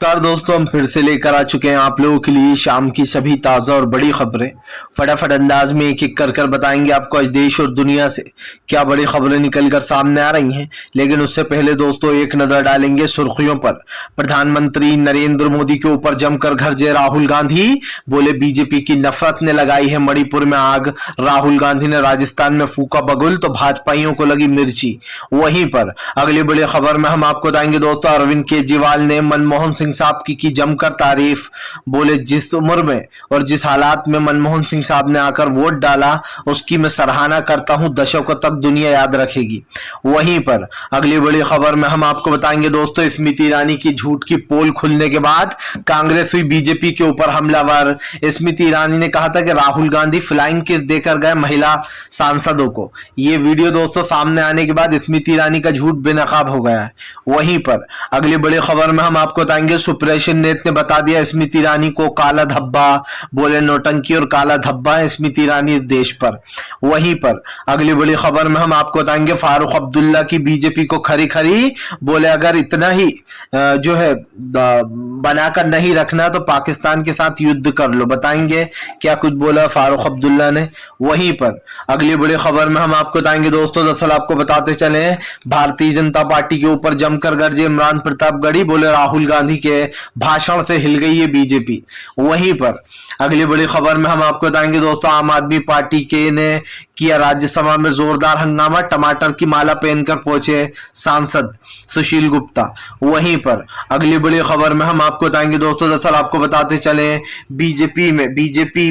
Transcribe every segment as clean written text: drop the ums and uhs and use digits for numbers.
नमस्कार दोस्तों, हम फिर से लेकर आ चुके हैं आप लोगों के लिए शाम की सभी ताज़ा और बड़ी खबरें। फटाफट अंदाज में एक एक कर बताएंगे आपको आज देश और दुनिया से क्या बड़ी खबरें निकल कर सामने आ रही हैं। लेकिन उससे पहले दोस्तों एक नजर डालेंगे सुर्खियों पर। प्रधानमंत्री नरेंद्र मोदी के ऊपर जमकर गरजे राहुल गांधी, बोले बीजेपी की नफरत ने लगाई है मणिपुर में आग। राहुल गांधी ने राजस्थान में फूका बगुल तो भाजपाइयों को लगी मिर्ची। वहीं पर अगली बड़ी खबर में हम आपको बताएंगे दोस्तों, अरविंद केजरीवाल ने मनमोहन सिंह साहब की जमकर तारीफ। बोले जिस उम्र में और जिस हालात में मनमोहन सिंह साहब ने आकर वोट डाला उसकी मैं सराहना करता हूं, दशकों तक दुनिया याद रखेगी। वहीं पर अगली बड़ी खबर में हम आपको बताएंगे दोस्तों, स्मृति ईरानी की झूठ की पोल खुलने के बाद कांग्रेस हुई बीजेपी के ऊपर हमलावर। स्मृति ईरानी ने कहा था कि राहुल गांधी फ्लाइंग किस देकर गए महिला सांसदों को। ये वीडियो दोस्तों सामने आने के बाद स्मृति ईरानी का झूठ बेनकाब हो गया है। वहीं पर अगली बड़ी खबर में हम आपको बताएंगे, सुप्रीम नेत ने बता दिया स्मृति ईरानी को काला धब्बा। बोले नौटंकी और काला धब्बा है स्मृति ईरानी इस देश पर। वहीं पर अगली बड़ी खबर में हम आपको बताएंगे, फारूक अब्दुल्ला की बीजेपी को खरी खरी। बोले अगर इतना ही जो है बनाकर नहीं रखना तो पाकिस्तान के साथ युद्ध कर लो। बताएंगे क्या कुछ बोला फारूक अब्दुल्ला ने। वहीं पर अगली बड़ी खबर में हम आपको बताएंगे दोस्तों, दरअसल आपको बताते चले भारतीय जनता पार्टी के ऊपर जमकर गरजे इमरान प्रतापगढ़ी। बोले राहुल गांधी के भाषण से हिल गई है बीजेपी। वहीं पर अगली बड़ी खबर में हम आपको बताएंगे दोस्तों, आम आदमी पार्टी के ने किया राज्यसभा में जोरदार हंगामा। टमाटर की माला पहनकर पहुंचे सांसद सुशील गुप्ता। वहीं पर अगली बड़ी खबर में हम आपको बताएंगे दोस्तों, दरअसल आपको बताते चले बीजेपी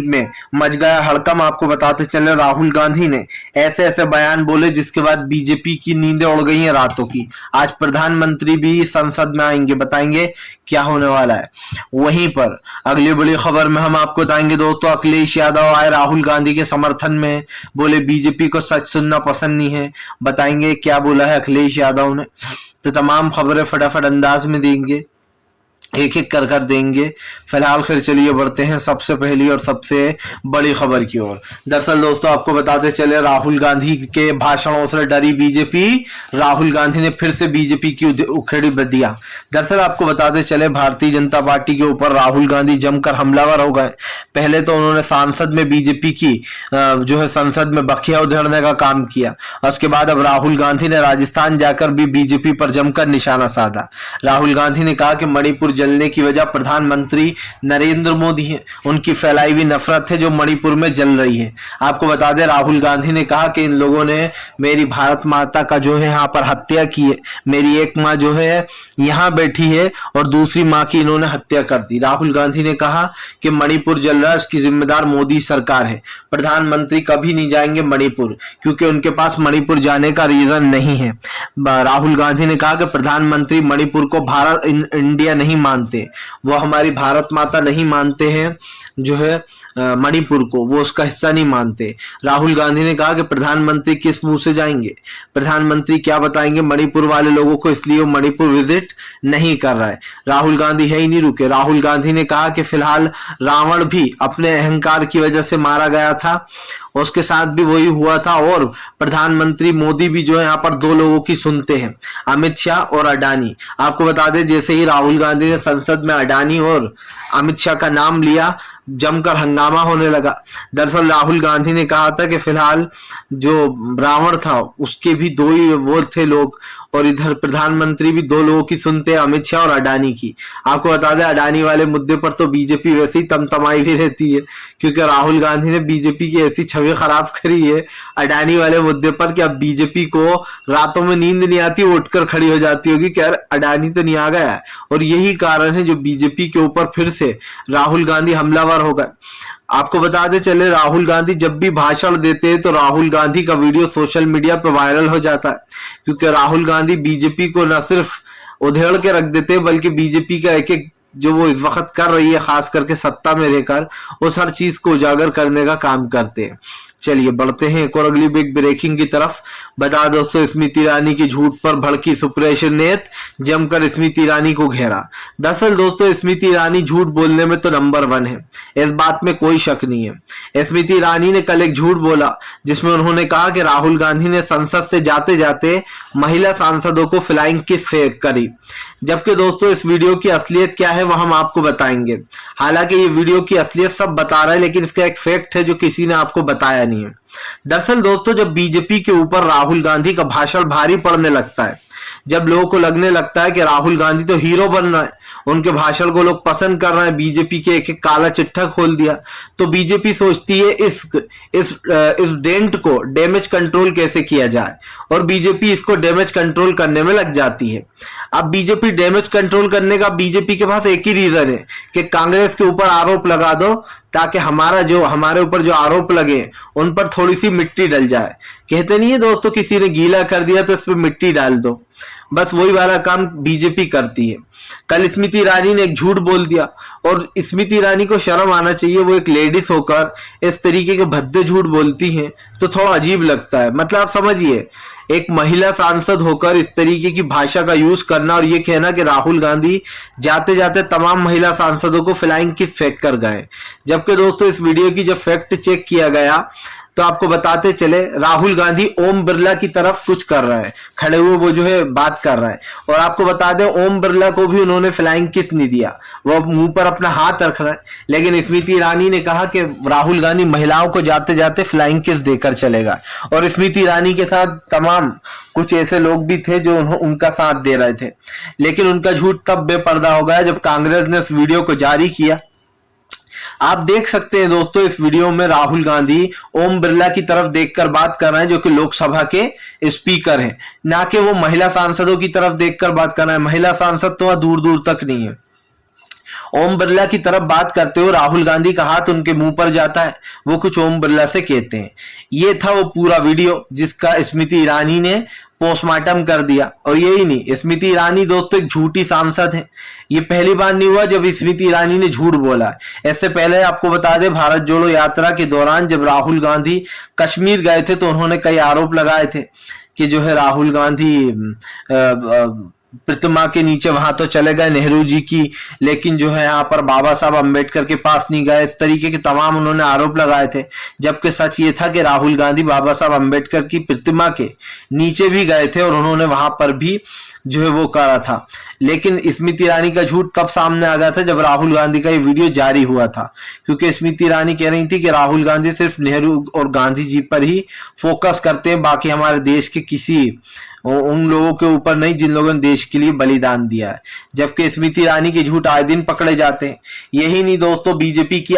में मच गया हड़कंप। आपको बताते चले राहुल गांधी ने ऐसे ऐसे बयान बोले जिसके बाद बीजेपी की नींदें उड़ गई हैं रातों की। आज प्रधानमंत्री भी संसद में आएंगे, बताएंगे क्या होने वाला है। वहीं पर अगली बड़ी खबर में हम आपको बताएंगे दोस्तों, अखिलेश यादव आए राहुल गांधी के समर्थन में। बोले बीजेपी को सच सुनना पसंद नहीं है। बताएंगे क्या बोला है अखिलेश यादव ने। तो तमाम खबरें फटाफट अंदाज में देंगे, एक एक कर देंगे। फिलहाल फिर चलिए बढ़ते हैं सबसे पहली और सबसे बड़ी खबर की ओर। दरअसल दोस्तों आपको बताते चले, राहुल गांधी के भाषणों से डरी बीजेपी। राहुल गांधी ने फिर से बीजेपी की उखेड़ी दिया। दरअसल आपको बताते चले, भारतीय जनता पार्टी के ऊपर राहुल गांधी जमकर हमलावर हो गए। पहले तो उन्होंने सांसद में बीजेपी की जो है संसद में बखिया उधेड़ने का काम किया। और उसके बाद अब राहुल गांधी ने राजस्थान जाकर भी बीजेपी पर जमकर निशाना साधा। राहुल गांधी ने कहा कि मणिपुर जलने की वजह प्रधानमंत्री नरेंद्र मोदी है। उनकी फैलाई हुई नफरत है जो मणिपुर में जल रही है। आपको बता दें राहुल गांधी ने कहा कि इन लोगों ने मेरी भारत माता का जो है यहाँ पर हत्या की है। मेरी एक माँ जो है यहाँ बैठी है और दूसरी माँ की इन्होंने हत्या कर दी। राहुल गांधी ने कहा कि मणिपुर जल रहा है उसकी जिम्मेदार मोदी सरकार है। प्रधानमंत्री कभी नहीं जाएंगे मणिपुर क्योंकि उनके पास मणिपुर जाने का रीजन नहीं है। राहुल गांधी ने कहा कि प्रधानमंत्री मणिपुर को भारत इंडिया नहीं मानते, वो हमारी भारत माता नहीं मानते हैं जो है मणिपुर को, वो उसका हिस्सा नहीं मानते। राहुल गांधी ने कहा कि प्रधानमंत्री किस मुंह से जाएंगे, प्रधानमंत्री क्या बताएंगे मणिपुर वाले लोगों को, इसलिए वो मणिपुर विजिट नहीं कर रहा है। राहुल गांधी है ही नहीं रुके। राहुल गांधी ने कहा कि फिलहाल रावण भी अपने अहंकार की वजह से मारा गया था, उसके साथ भी वही हुआ था। और प्रधानमंत्री मोदी भी जो है यहाँ पर दो लोगों की सुनते हैं, अमित शाह और अडानी। आपको बता दें जैसे ही राहुल गांधी ने संसद में अडानी और अमित शाह का नाम लिया जमकर हंगामा होने लगा। दरअसल राहुल गांधी ने कहा था कि फिलहाल जो रावण था उसके भी दो ही वो थे लोग, और इधर प्रधानमंत्री भी दो लोगों की सुनते हैं, अमित शाह और अडानी की। आपको बता दें अडानी वाले मुद्दे पर तो बीजेपी वैसे ही तमतमाई भी रहती है क्योंकि राहुल गांधी ने बीजेपी की ऐसी छवि खराब करी है अडानी वाले मुद्दे पर कि अब बीजेपी को रातों में नींद नहीं आती, उठकर खड़ी हो जाती होगी कि यार अडानी तो नहीं आ गया है। और यही कारण है जो बीजेपी के ऊपर फिर से राहुल गांधी हमलावर हो गए। आपको बताते चले राहुल गांधी जब भी भाषण देते हैं तो राहुल गांधी का वीडियो सोशल मीडिया पर वायरल हो जाता है क्योंकि राहुल गांधी बीजेपी को न सिर्फ उधेड़ के रख देते हैं बल्कि बीजेपी का एक एक जो वो इस वक्त कर रही है खास करके सत्ता में रहकर उस हर चीज को उजागर करने का काम करते हैं। चलिए बढ़ते हैं एक और अगली बिग ब्रेकिंग की तरफ। बता दोस्तों, स्मृति ईरानी की झूठ पर भड़की सुप्रिया नेत, जमकर स्मृति ईरानी को घेरा। दरअसल दोस्तों, स्मृति ईरानी झूठ बोलने में तो नंबर 1 है, इस बात में कोई शक नहीं है। स्मृति ईरानी ने कल एक झूठ बोला जिसमें उन्होंने कहा कि राहुल गांधी ने संसद से जाते जाते महिला सांसदों को फ्लाइंग किस फेंक करी। जबकि दोस्तों, इस वीडियो की असलियत क्या है वह हम आपको बताएंगे। हालांकि ये वीडियो की असलियत सब बता रहा है, लेकिन इसका एक फैक्ट है जो किसी ने आपको बताया नहीं है। दरअसल दोस्तों, जब बीजेपी के ऊपर राहुल गांधी का भाषण भारी पड़ने लगता है, जब लोगों को लगने लगता है कि राहुल गांधी तो हीरो बन रहा है, उनके भाषण को लोग पसंद कर रहे हैं, बीजेपी के एक एक काला चिट्ठा खोल दिया, तो बीजेपी सोचती है इस डेंट को डैमेज कंट्रोल कैसे किया जाए, और बीजेपी इसको डैमेज कंट्रोल करने में लग जाती है। अब बीजेपी डैमेज कंट्रोल करने का बीजेपी के पास एक ही रीजन है कि कांग्रेस के ऊपर आरोप लगा दो, ताकि हमारे ऊपर जो आरोप लगे उन पर थोड़ी सी मिट्टी डल जाए। कहते नहीं है दोस्तों, किसी ने गीला कर दिया तो इस पर मिट्टी डाल दो, बस वही वाला काम बीजेपी करती है। कल स्मृति ईरानी ने एक झूठ बोल दिया, और स्मृति ईरानी को शर्म आना चाहिए, वो एक लेडीज होकर इस तरीके के भद्दे झूठ बोलती हैं तो थोड़ा अजीब लगता है। मतलब आप समझिए, एक महिला सांसद होकर इस तरीके की भाषा का यूज करना और ये कहना कि राहुल गांधी जाते जाते तमाम महिला सांसदों को फ्लाइंग किस फेंक कर गए। जबकि दोस्तों, इस वीडियो की जब फैक्ट चेक किया गया तो आपको बताते चले, राहुल गांधी ओम बिरला की तरफ कुछ कर रहा है, खड़े हुए वो जो है बात कर रहा है। और आपको बता दें, ओम बिरला को भी उन्होंने फ्लाइंग किस नहीं दिया, वो मुंह पर अपना हाथ रख रहा है। लेकिन स्मृति ईरानी ने कहा कि राहुल गांधी महिलाओं को जाते जाते फ्लाइंग किस देकर चलेगा, और स्मृति ईरानी के साथ तमाम कुछ ऐसे लोग भी थे जो उनका साथ दे रहे थे। लेकिन उनका झूठ तब बेपर्दा हो गया जब कांग्रेस ने इस वीडियो को जारी किया। आप देख सकते हैं दोस्तों, इस वीडियो में राहुल गांधी ओम बिरला की तरफ देखकर बात कर रहे हैं, जो कि लोकसभा के स्पीकर हैं, ना कि वो महिला सांसदों की तरफ देखकर बात कर रहे हैं। महिला सांसद तो दूर दूर तक नहीं है। ओम बिरला की तरफ बात करते हुए राहुल गांधी का हाथ उनके मुंह पर जाता है, वो कुछ ओम बिरला से कहते हैं। ये था वो पूरा वीडियो जिसका स्मृति ईरानी ने पोस्टमार्टम कर दिया। और यही नहीं, स्मृति ईरानी दोस्तों एक झूठी सांसद है। ये पहली बार नहीं हुआ जब स्मृति ईरानी ने झूठ बोला। इससे पहले आपको बता दें, भारत जोड़ो यात्रा के दौरान जब राहुल गांधी कश्मीर गए थे तो उन्होंने कई आरोप लगाए थे कि जो है राहुल गांधी प्रतिमा के नीचे वहां तो चले गए नेहरू जी की, लेकिन जो है यहाँ पर बाबा साहब अम्बेडकर के पास नहीं गए। इस तरीके के तमाम उन्होंने आरोप लगाए थे, जबकि सच ये था कि राहुल गांधी बाबा साहब अम्बेडकर की प्रतिमा के नीचे भी गए थे और उन्होंने वहां पर भी जो है वो करा था। लेकिन स्मृति ईरानी का झूठ तब सामने आ गया था जब राहुल गांधी का ये वीडियो जारी हुआ था, क्योंकि स्मृति ईरानी कह रही थी कि राहुल गांधी सिर्फ नेहरू और गांधी जी पर ही फोकस करते हैं, बाकी हमारे देश के किसी उन लोगों के ऊपर नहीं जिन लोगों ने देश के लिए बलिदान दिया है। जबकि स्मृति ईरानी के झूठ आए दिन पकड़े जाते हैं। यही नहीं दोस्तों, बीजेपी के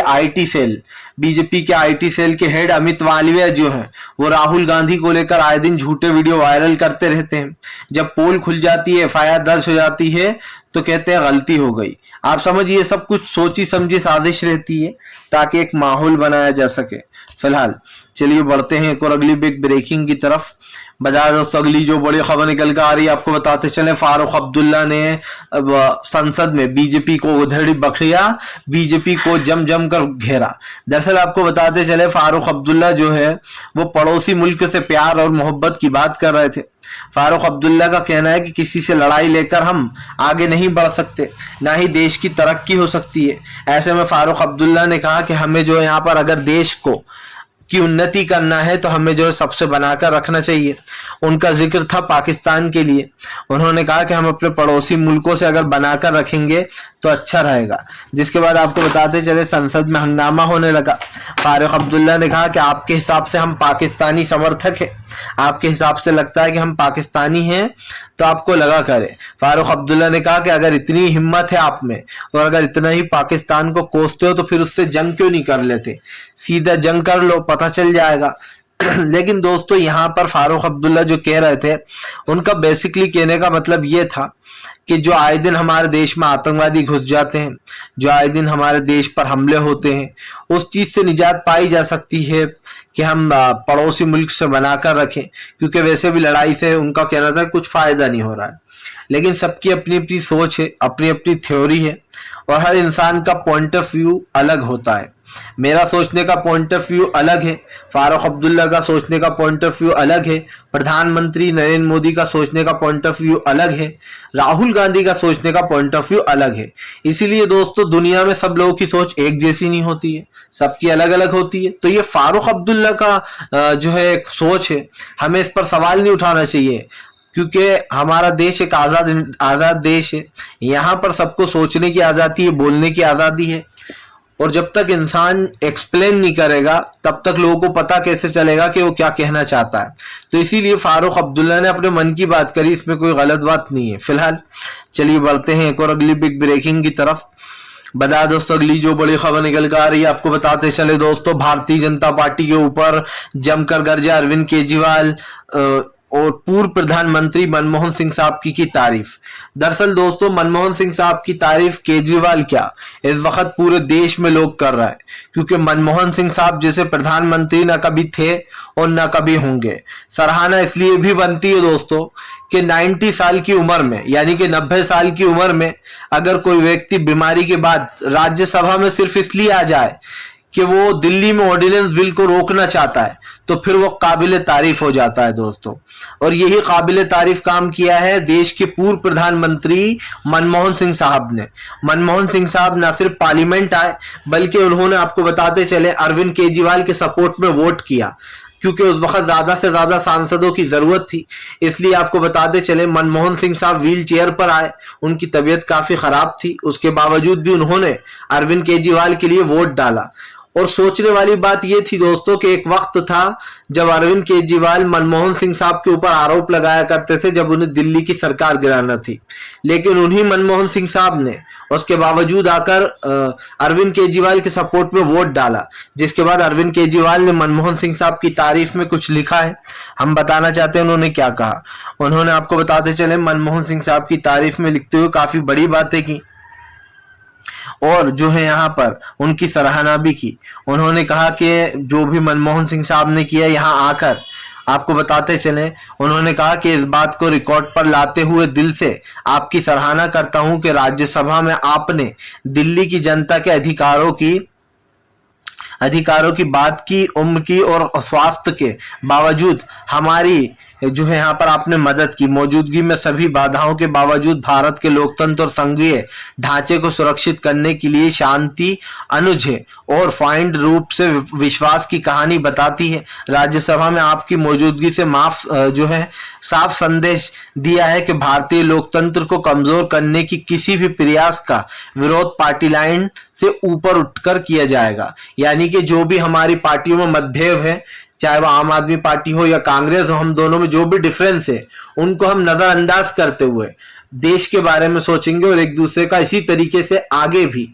आईटी सेल के हेड अमित वालिया जो है वो राहुल गांधी को लेकर आए दिन झूठे वीडियो वायरल करते रहते हैं। जब पोल खुल जाती है, एफआईआर दर्ज हो जाती है, तो कहते हैं गलती हो गई। आप समझिए, सब कुछ सोची समझी साजिश रहती है ताकि एक माहौल बनाया जा सके। फिलहाल चलिए बढ़ते हैं एक और अगली बिग ब्रेकिंग की तरफ। बता दोस्तों, अगली जो बड़ी खबर निकल कर आ रही है आपको बताते चले, फारूक अब्दुल्ला ने संसद में बीजेपी को उधेड़ी बखरिया, बीजेपी को जम कर घेरा। दरअसल आपको बताते चले, फारूक अब्दुल्ला जो है वो पड़ोसी मुल्क से प्यार और मोहब्बत की बात कर रहे थे। फारूक अब्दुल्ला का कहना है कि किसी से लड़ाई लेकर हम आगे नहीं बढ़ सकते, ना ही देश की तरक्की हो सकती है। ऐसे में फारूक अब्दुल्ला ने कहा कि हमें जो है यहाँ पर अगर देश को की उन्नति करना है तो हमें जो है सबसे बनाकर रखना चाहिए। उनका जिक्र था पाकिस्तान के लिए। उन्होंने कहा कि हम अपने पड़ोसी मुल्कों से अगर बनाकर रखेंगे तो अच्छा रहेगा। जिसके बाद आपको बताते चले, संसद में हंगामा होने लगा। फारूक अब्दुल्ला ने कहा कि आपके हिसाब से हम पाकिस्तानी समर्थक हैं, आपके हिसाब से लगता है कि हम पाकिस्तानी हैं, तो आपको लगा करे। फारूक अब्दुल्ला ने कहा कि अगर इतनी हिम्मत है आप में और अगर इतना ही पाकिस्तान को कोसते हो तो फिर उससे जंग क्यों नहीं कर लेते, सीधा जंग कर लो, पता चल जाएगा। लेकिन दोस्तों, यहाँ पर फारूक अब्दुल्ला जो कह रहे थे, उनका बेसिकली कहने का मतलब ये था कि जो आए दिन हमारे देश में आतंकवादी घुस जाते हैं, जो आए दिन हमारे देश पर हमले होते हैं, उस चीज से निजात पाई जा सकती है कि हम पड़ोसी मुल्क से बनाकर रखें, क्योंकि वैसे भी लड़ाई से उनका कहना था कुछ फायदा नहीं हो रहा है। लेकिन सबकी अपनी अपनी सोच है, अपनी अपनी थ्योरी है और हर इंसान का पॉइंट ऑफ व्यू अलग होता है। मेरा सोचने का पॉइंट ऑफ व्यू अलग है, फारूक अब्दुल्ला का सोचने का पॉइंट ऑफ व्यू अलग है, प्रधानमंत्री नरेंद्र मोदी का सोचने का पॉइंट ऑफ व्यू अलग है, राहुल गांधी का सोचने का पॉइंट ऑफ व्यू अलग है। इसीलिए दोस्तों दुनिया में सब लोगों की सोच एक जैसी नहीं होती है, सबकी अलग अलग होती है। तो ये फारूक अब्दुल्ला का जो है एक सोच है, हमें इस पर सवाल नहीं उठाना चाहिए, क्योंकि हमारा देश एक आजाद देश है। यहाँ पर सबको सोचने की आजादी है, बोलने की आजादी है, और जब तक इंसान एक्सप्लेन नहीं करेगा तब तक लोगों को पता कैसे चलेगा कि वो क्या कहना चाहता है। तो इसीलिए फारूक अब्दुल्ला ने अपने मन की बात करी, इसमें कोई गलत बात नहीं है। फिलहाल चलिए बढ़ते हैं एक और अगली बिग ब्रेकिंग की तरफ। बता दोस्तों अगली जो बड़ी खबर निकल कर आ रही है आपको बताते चले दोस्तों, भारतीय जनता पार्टी के ऊपर जमकर गरजे अरविंद केजरीवाल और पूर्व प्रधानमंत्री मनमोहन सिंह साहब की तारीफ। दरअसल दोस्तों मनमोहन सिंह साहब की तारीफ केजरीवाल क्या इस वक्त पूरे देश में लोग कर रहा है, क्योंकि मनमोहन सिंह साहब जैसे प्रधानमंत्री ना कभी थे और ना कभी होंगे। सराहना इसलिए भी बनती है दोस्तों कि 90 साल की उम्र में यानी कि 90 साल की उम्र में अगर कोई व्यक्ति बीमारी के बाद राज्यसभा में सिर्फ इसलिए आ जाए कि वो दिल्ली में ऑर्डिनेंस बिल को रोकना चाहता है, तो फिर वो काबिल तारीफ हो जाता है दोस्तों। और यही काबिल तारीफ काम किया है देश के पूर्व प्रधानमंत्री मनमोहन सिंह साहब ने। मनमोहन सिंह साहब न सिर्फ पार्लियामेंट आए बल्कि उन्होंने, आपको बताते चले, अरविंद केजरीवाल के सपोर्ट में वोट किया, क्योंकि उस वक्त ज्यादा से ज्यादा सांसदों की जरूरत थी। इसलिए आपको बताते चले मनमोहन सिंह साहब व्हील चेयर पर आए, उनकी तबीयत काफी खराब थी, उसके बावजूद भी उन्होंने अरविंद केजरीवाल के लिए वोट डाला। और सोचने वाली बात यह थी दोस्तों कि एक वक्त था जब अरविंद केजरीवाल मनमोहन सिंह साहब के ऊपर आरोप लगाया करते थे जब उन्हें दिल्ली की सरकार गिराना थी, लेकिन उन्हीं मनमोहन सिंह साहब ने उसके बावजूद आकर अरविंद केजरीवाल के सपोर्ट में वोट डाला, जिसके बाद अरविंद केजरीवाल ने मनमोहन सिंह साहब की तारीफ में कुछ लिखा है, हम बताना चाहते हैं उन्होंने क्या कहा। उन्होंने, आपको बताते चले, मनमोहन सिंह साहब की तारीफ में लिखते हुए काफी बड़ी बातें की और जो है यहाँ पर उनकी सराहना भी की। उन्होंने कहा कि जो भी मनमोहन सिंह साहब ने किया यहाँ आकर, आपको बताते चले, उन्होंने कहा कि इस बात को रिकॉर्ड पर लाते हुए दिल से आपकी सराहना करता हूं कि राज्यसभा में आपने दिल्ली की जनता के अधिकारों की बात की, उम्र की और स्वास्थ्य के बावजूद हमारी जो है यहाँ पर आपने मदद की। मौजूदगी में सभी बाधाओं के बावजूद भारत के लोकतंत्र और संघीय ढांचे को सुरक्षित करने के लिए शांति अनुज है और फाइंड रूप से विश्वास की कहानी बताती है। राज्यसभा में आपकी मौजूदगी से साफ संदेश दिया है कि भारतीय लोकतंत्र को कमजोर करने की किसी भी प्रयास का विरोध पार्टी लाइन से ऊपर उठकर किया जाएगा। यानी कि जो भी हमारी पार्टियों में मतभेद है, चाहे वो आम आदमी पार्टी हो या कांग्रेस हो, हम दोनों में जो भी डिफरेंस है उनको हम नजरअंदाज करते हुए देश के बारे में सोचेंगे और एक दूसरे का इसी तरीके से आगे भी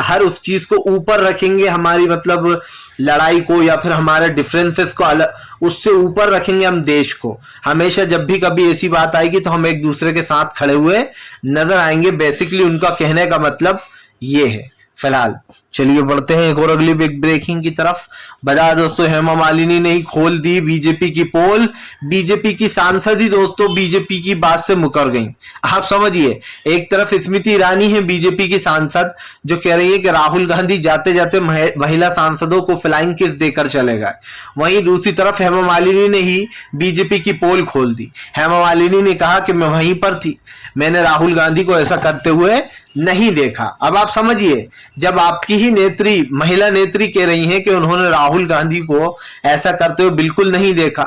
हर उस चीज को ऊपर रखेंगे, हमारी मतलब लड़ाई को या फिर हमारे डिफरेंसेस को अलग उससे ऊपर रखेंगे हम देश को। हमेशा जब भी कभी ऐसी बात आएगी तो हम एक दूसरे के साथ खड़े हुए नजर आएंगे। बेसिकली उनका कहने का मतलब ये है। फिलहाल चलिए बढ़ते हैं एक और अगली बिग ब्रेकिंग की तरफ। बता दोस्तों हेमा मालिनी ने ही खोल दी बीजेपी की पोल। बीजेपी की सांसद ही दोस्तों बीजेपी की बात से मुकर गई। आप समझिए, एक तरफ स्मृति ईरानी है बीजेपी की सांसद जो कह रही है कि राहुल गांधी जाते जाते महिला सांसदों को फ्लाइंग किस देकर चले गए, वहीं दूसरी तरफ हेमा मालिनी ने ही बीजेपी की पोल खोल दी। हेमा मालिनी ने कहा कि मैं वहीं पर थी, मैंने राहुल गांधी को ऐसा करते हुए नहीं देखा। अब आप समझिए, जब आपकी ही नेत्री, महिला नेत्री कह रही हैं कि उन्होंने राहुल गांधी को ऐसा करते हुए बिल्कुल नहीं देखा,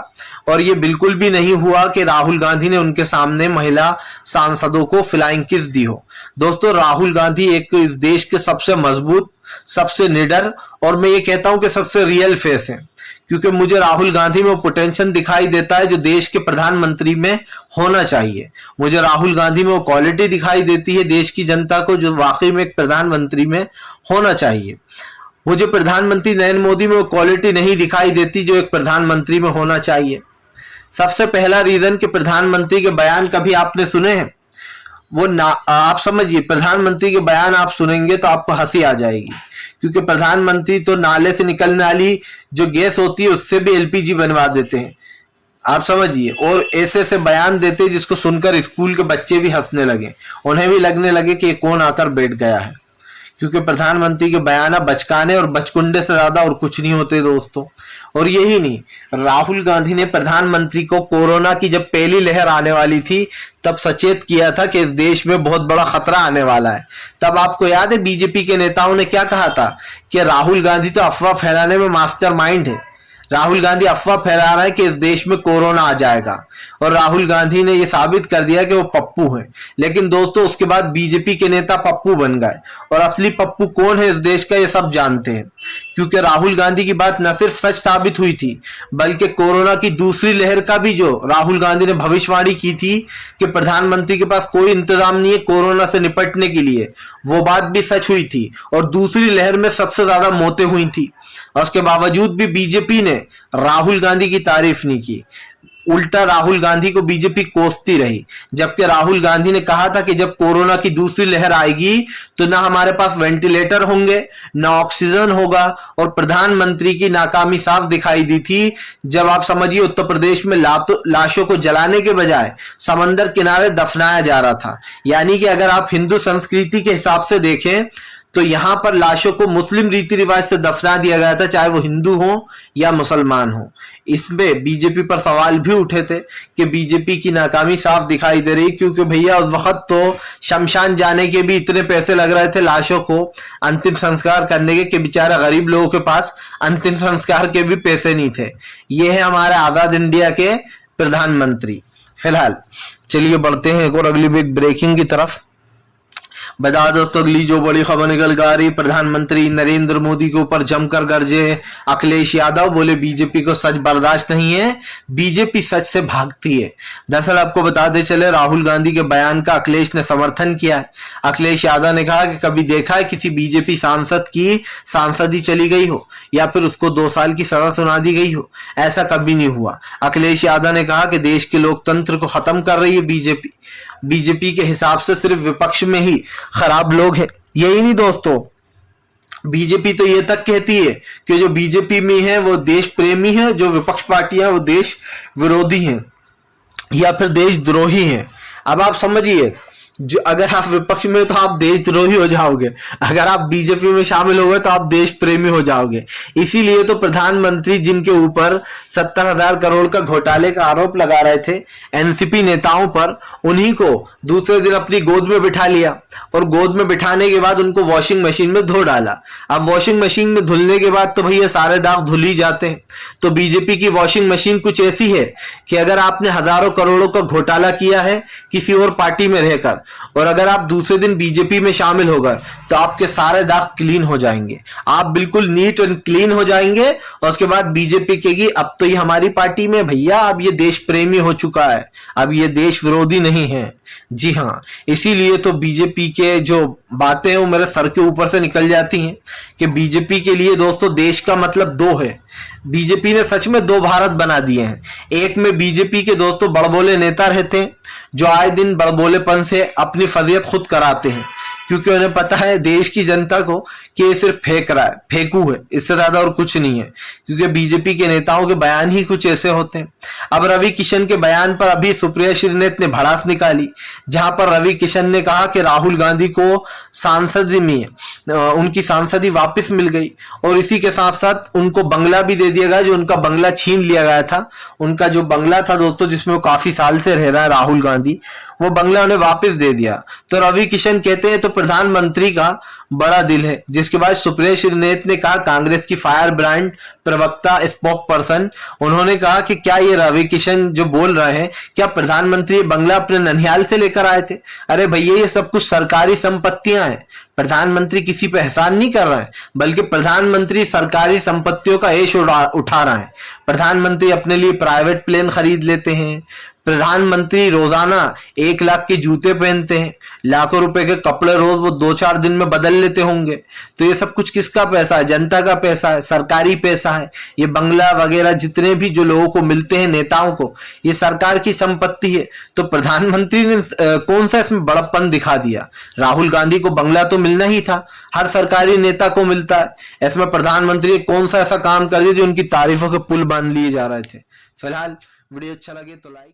और ये बिल्कुल भी नहीं हुआ कि राहुल गांधी ने उनके सामने महिला सांसदों को फ्लाइंग किस दी हो। दोस्तों राहुल गांधी एक इस देश के सबसे मजबूत, सबसे निडर और मैं ये कहता हूं कि सबसे रियल फेस है, क्योंकि मुझे राहुल गांधी में पोटेंशियल दिखाई देता है जो देश के प्रधानमंत्री में होना चाहिए। मुझे राहुल गांधी में वो क्वालिटी दिखाई देती है देश की जनता को जो वाकई में एक प्रधानमंत्री में होना चाहिए। मुझे प्रधानमंत्री नरेंद्र मोदी में वो क्वालिटी नहीं दिखाई देती जो एक प्रधानमंत्री में होना चाहिए। सबसे पहला रीजन कि प्रधानमंत्री के बयान कभी आपने सुने हैं? वो ना, आप समझिए, प्रधानमंत्री के बयान आप सुनेंगे तो आपको हंसी आ जाएगी, क्योंकि प्रधानमंत्री तो नाले से निकलने वाली जो गैस होती है उससे भी एलपीजी बनवा देते हैं। आप समझिए। और ऐसे ऐसे बयान देते जिसको सुनकर स्कूल के बच्चे भी हंसने लगे, उन्हें भी लगने लगे कि ये कौन आकर बैठ गया है, क्योंकि प्रधानमंत्री के बयान बचकाने और बचकुंडे से ज्यादा और कुछ नहीं होते दोस्तों। और यही नहीं, राहुल गांधी ने प्रधानमंत्री को कोरोना की जब पहली लहर आने वाली थी तब सचेत किया था कि इस देश में बहुत बड़ा खतरा आने वाला है। तब आपको याद है बीजेपी के नेताओं ने क्या कहा था कि राहुल गांधी तो अफवाह फैलाने में मास्टरमाइंड है, राहुल गांधी अफवाह फैला रहा है कि इस देश में कोरोना आ जाएगा। और राहुल गांधी ने यह साबित कर दिया कि वो पप्पू हैं। लेकिन दोस्तों उसके बाद बीजेपी के नेता पप्पू बन गए, और असली पप्पू कौन है इस देश का ये सब जानते हैं, क्योंकि राहुल गांधी की बात न सिर्फ सच साबित हुई थी बल्कि कोरोना की दूसरी लहर का भी जो राहुल गांधी ने भविष्यवाणी की थी कि प्रधानमंत्री के पास कोई इंतजाम नहीं है कोरोना से निपटने के लिए, वो बात भी सच हुई थी। और दूसरी लहर में सबसे ज्यादा मौतें हुई थी, और उसके बावजूद भी बीजेपी ने राहुल गांधी की तारीफ नहीं की, उल्टा राहुल गांधी को बीजेपी कोसती रही। जबकि राहुल गांधी ने कहा था कि जब कोरोना की दूसरी लहर आएगी तो ना हमारे पास वेंटिलेटर होंगे, ना ऑक्सीजन होगा, और प्रधानमंत्री की नाकामी साफ दिखाई दी थी जब आप समझिए उत्तर प्रदेश में लाशों को जलाने के बजाय समंदर किनारे दफनाया जा रहा था। यानी कि अगर आप हिंदू संस्कृति के हिसाब से देखें तो यहां पर लाशों को मुस्लिम रीति रिवाज से दफना दिया गया था, चाहे वो हिंदू हो या मुसलमान हो। इसमें बीजेपी पर सवाल भी उठे थे कि बीजेपी की नाकामी साफ दिखाई दे रही, क्योंकि भैया उस वक्त तो शमशान जाने के भी इतने पैसे लग रहे थे लाशों को अंतिम संस्कार करने के कि बेचारा गरीब लोगों के पास अंतिम संस्कार के भी पैसे नहीं थे। ये है हमारे आजाद इंडिया के प्रधानमंत्री। फिलहाल चलिए बढ़ते हैं एक और अगली बिग ब्रेकिंग की तरफ। बता दोस्तों अगली जो बड़ी खबर निकल कर आ रही, प्रधानमंत्री नरेंद्र मोदी के ऊपर जमकर गरजे अखिलेश यादव, बोले बीजेपी को सच बर्दाश्त नहीं है, बीजेपी सच से भागती है। दरअसल आपको बताते चले राहुल गांधी के बयान का अखिलेश ने समर्थन किया है। अखिलेश यादव ने कहा कि कभी देखा है किसी बीजेपी सांसद की सांसदी चली गई हो या फिर उसको 2 साल की सजा सुना दी गई हो, ऐसा कभी नहीं हुआ। अखिलेश यादव ने कहा कि देश के लोकतंत्र को खत्म कर रही है बीजेपी के हिसाब से सिर्फ विपक्ष में ही खराब लोग हैं। यही नहीं दोस्तों, बीजेपी तो ये तक कहती है कि जो बीजेपी में है वो देश प्रेमी है, जो विपक्ष पार्टियां वो देश विरोधी हैं या फिर देशद्रोही हैं। अब आप समझिए, जो अगर आप विपक्ष में तो आप देशद्रोही हो जाओगे, अगर आप बीजेपी में शामिल हो गए तो आप देश प्रेमी हो जाओगे। इसीलिए तो प्रधानमंत्री जिनके ऊपर 70,000 करोड़ का घोटाले का आरोप लगा रहे थे एनसीपी नेताओं पर, उन्हीं को दूसरे दिन अपनी गोद में बिठा लिया, और गोद में बिठाने के बाद उनको वॉशिंग मशीन में धो डाला। अब वॉशिंग मशीन में धुलने के बाद तो भैया सारे दाग धुल ही जाते हैं। तो बीजेपी की वॉशिंग मशीन कुछ ऐसी है कि अगर आपने हजारों करोड़ों का घोटाला किया है किसी और पार्टी में रहकर, और अगर आप दूसरे दिन बीजेपी में शामिल हो गए तो आपके सारे दाग क्लीन हो जाएंगे, आप बिल्कुल नीट एंड क्लीन हो जाएंगे। और उसके बाद बीजेपी कहेगी अब तो ये हमारी पार्टी में भैया, अब ये देश प्रेमी हो चुका है, अब ये देश विरोधी नहीं है। जी हाँ, इसीलिए तो बीजेपी के जो बातें हैं वो मेरे सर के ऊपर से निकल जाती हैं कि बीजेपी के लिए दोस्तों देश का मतलब 2 है। बीजेपी ने सच में 2 भारत बना दिए हैं। एक में बीजेपी के दोस्तों बड़बोले नेता रहते हैं जो आए दिन बड़बोलेपन से अपनी फजीयत खुद कराते हैं, क्योंकि उन्हें पता है देश की जनता को कि ये सिर्फ फेंक रहा है, फेंकू है, इससे ज्यादा और कुछ नहीं है, क्योंकि बीजेपी के नेताओं के बयान ही कुछ ऐसे होते हैं। अब रवि किशन के बयान पर अभी सुप्रिया श्रीनेत ने भड़ास निकाली, जहां पर रवि किशन ने कहा कि राहुल गांधी को सांसदी में उनकी सांसदी वापस मिल गई, और इसी के साथ साथ उनको बंगला भी दे दिया गया, जो उनका बंगला छीन लिया गया था। उनका जो बंगला था दोस्तों जिसमें वो काफी साल से रह रहा है राहुल गांधी, वो बंगला उन्हें वापस दे दिया। तो रवि किशन कहते हैं तो प्रधानमंत्री का बड़ा दिल है। जिसके बाद सुप्रिया श्रीनेत ने कहा, कांग्रेस की फायर ब्रांड प्रवक्ता स्पोक पर्सन, उन्होंने कहा कि क्या ये रवि किशन जो बोल रहे हैं, क्या प्रधानमंत्री बंगला अपने ननिहाल से लेकर आए थे? अरे भैया ये सब कुछ सरकारी संपत्तियां हैं, प्रधानमंत्री किसी पे एहसान नहीं कर रहा है, बल्कि प्रधानमंत्री सरकारी संपत्तियों का ऐश उठा रहा है। प्रधानमंत्री अपने लिए प्राइवेट प्लेन खरीद लेते हैं, प्रधानमंत्री रोजाना 1 लाख के जूते पहनते हैं, लाखों रुपए के कपड़े रोज वो 2-4 दिन में बदल लेते होंगे। तो ये सब कुछ किसका पैसा है? जनता का पैसा है, सरकारी पैसा है। ये बंगला वगैरह जितने भी जो लोगों को मिलते हैं, नेताओं को, ये सरकार की संपत्ति है। तो प्रधानमंत्री ने कौन सा इसमें बड़प्पन दिखा दिया? राहुल गांधी को बंगला तो मिलना ही था, हर सरकारी नेता को मिलता है। इसमें प्रधानमंत्री कौन सा ऐसा काम कर दिया जो उनकी तारीफों के पुल बांध लिए जा रहे थे? फिलहाल वीडियो अच्छा लगे तो लाइक